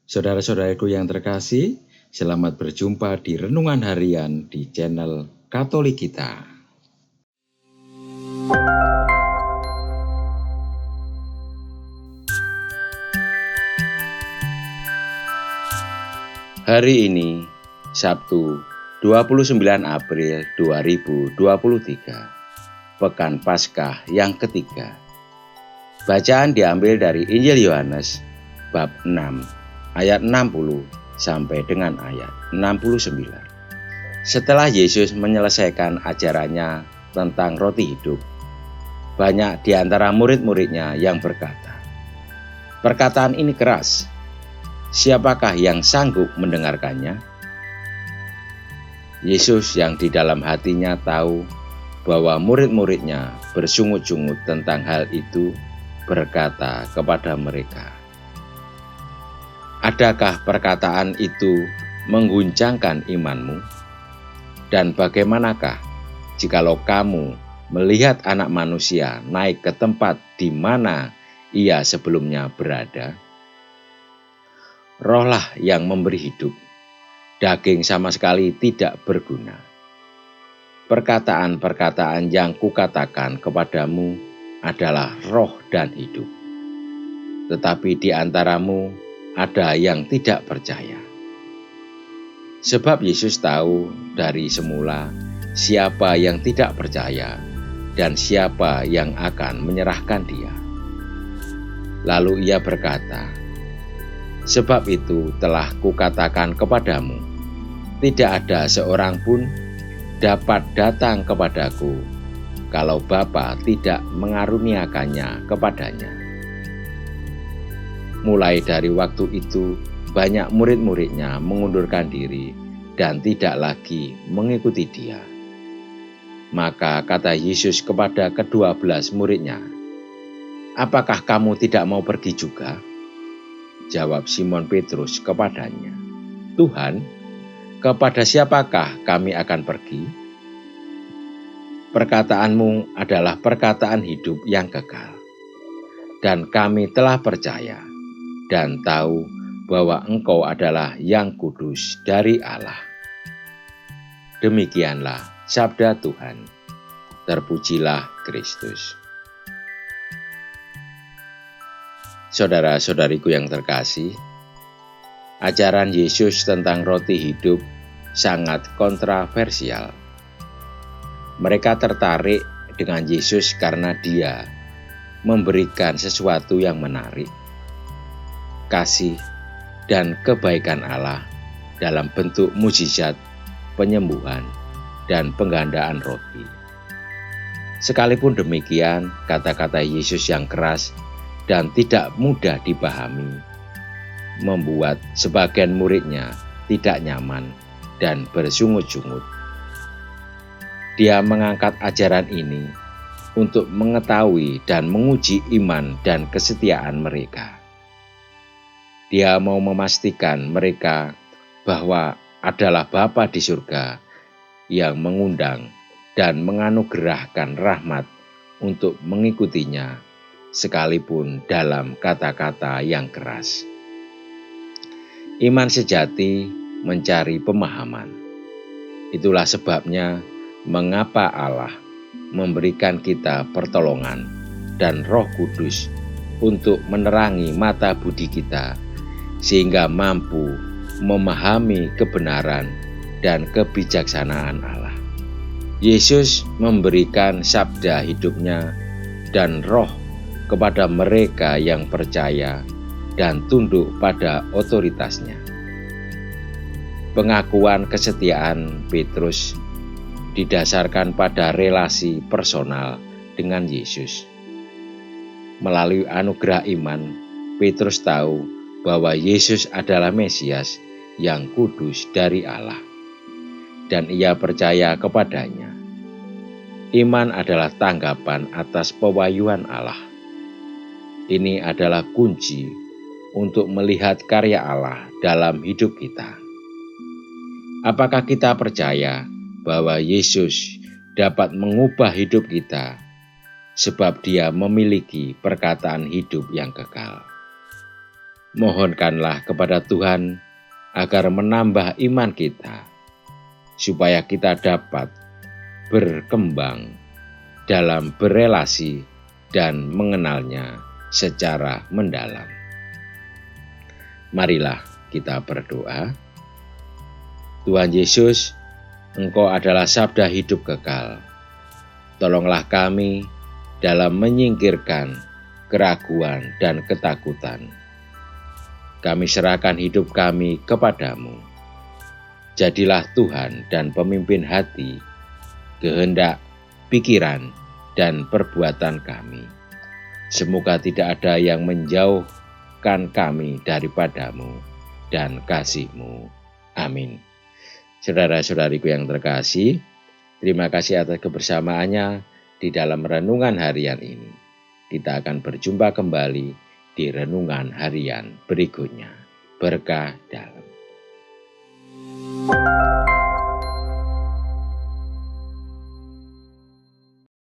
Saudara-saudaraku yang terkasih, selamat berjumpa di Renungan Harian di channel Katolik kita. Hari ini, Sabtu 29 April 2023, Pekan Paskah yang ketiga. Bacaan diambil dari Injil Yohanes, bab 6, ayat 60 sampai dengan ayat 69. Setelah Yesus menyelesaikan ajarannya tentang roti hidup, banyak di antara murid-muridnya yang berkata, "Perkataan ini keras. Siapakah yang sanggup mendengarkannya?" Yesus yang di dalam hatinya tahu bahwa murid-muridnya bersungut-sungut tentang hal itu, berkata kepada mereka, "Adakah perkataan itu mengguncangkan imanmu? Dan bagaimanakah jikalau kamu melihat Anak Manusia naik ke tempat di mana ia sebelumnya berada? Rohlah yang memberi hidup, daging sama sekali tidak berguna. Perkataan-perkataan yang kukatakan kepadamu adalah roh dan hidup. Tetapi di antaramu ada yang tidak percaya." Sebab Yesus tahu dari semula siapa yang tidak percaya dan siapa yang akan menyerahkan Dia. Lalu Ia berkata, "Sebab itu telah kukatakan kepadamu, tidak ada seorang pun dapat datang kepadaku kalau Bapa tidak mengaruniakannya kepadanya." Mulai dari waktu itu, banyak murid-muridnya mengundurkan diri dan tidak lagi mengikuti Dia. Maka kata Yesus kepada ke-12 muridnya, "Apakah kamu tidak mau pergi juga?" Jawab Simon Petrus kepadanya, "Tuhan, kepada siapakah kami akan pergi? Perkataanmu adalah perkataan hidup yang kekal. Dan kami telah percaya dan tahu bahwa Engkau adalah yang kudus dari Allah." Demikianlah sabda Tuhan. Terpujilah Kristus. Saudara-saudariku yang terkasih, ajaran Yesus tentang roti hidup sangat kontroversial. Mereka tertarik dengan Yesus karena Dia memberikan sesuatu yang menarik, kasih dan kebaikan Allah dalam bentuk mujizat, penyembuhan, dan penggandaan roti. Sekalipun demikian, kata-kata Yesus yang keras dan tidak mudah dipahami membuat sebagian muridnya tidak nyaman dan bersungut-sungut. Dia mengangkat ajaran ini untuk mengetahui dan menguji iman dan kesetiaan mereka. Dia mau memastikan mereka bahwa adalah Bapa di surga yang mengundang dan menganugerahkan rahmat untuk mengikutinya, sekalipun dalam kata-kata yang keras. Iman sejati mencari pemahaman. Itulah sebabnya mengapa Allah memberikan kita pertolongan dan Roh Kudus untuk menerangi mata budi kita, sehingga mampu memahami kebenaran dan kebijaksanaan Allah. Yesus memberikan sabda hidupnya dan roh kepada mereka yang percaya dan tunduk pada otoritasnya. Pengakuan kesetiaan Petrus didasarkan pada relasi personal dengan Yesus. Melalui anugerah iman, Petrus tahu bahwa Yesus adalah Mesias yang kudus dari Allah, dan ia percaya kepadanya. Iman adalah tanggapan atas pewahyuan Allah. Ini adalah kunci untuk melihat karya Allah dalam hidup kita. Apakah kita percaya bahwa Yesus dapat mengubah hidup kita sebab Dia memiliki perkataan hidup yang kekal? Mohonkanlah kepada Tuhan agar menambah iman kita, supaya kita dapat berkembang dalam berelasi dan mengenalnya secara mendalam. Marilah kita berdoa. Tuhan Yesus, Engkau adalah sabda hidup kekal. Tolonglah kami dalam menyingkirkan keraguan dan ketakutan. Kami serahkan hidup kami kepadamu. Jadilah Tuhan dan pemimpin hati, kehendak, pikiran, dan perbuatan kami. Semoga tidak ada yang menjauhkan kami daripadamu dan kasih-Mu. Amin. Saudara-saudariku yang terkasih, terima kasih atas kebersamaannya di dalam renungan harian ini. Kita akan berjumpa kembali di renungan harian berikutnya. Berkah dalam.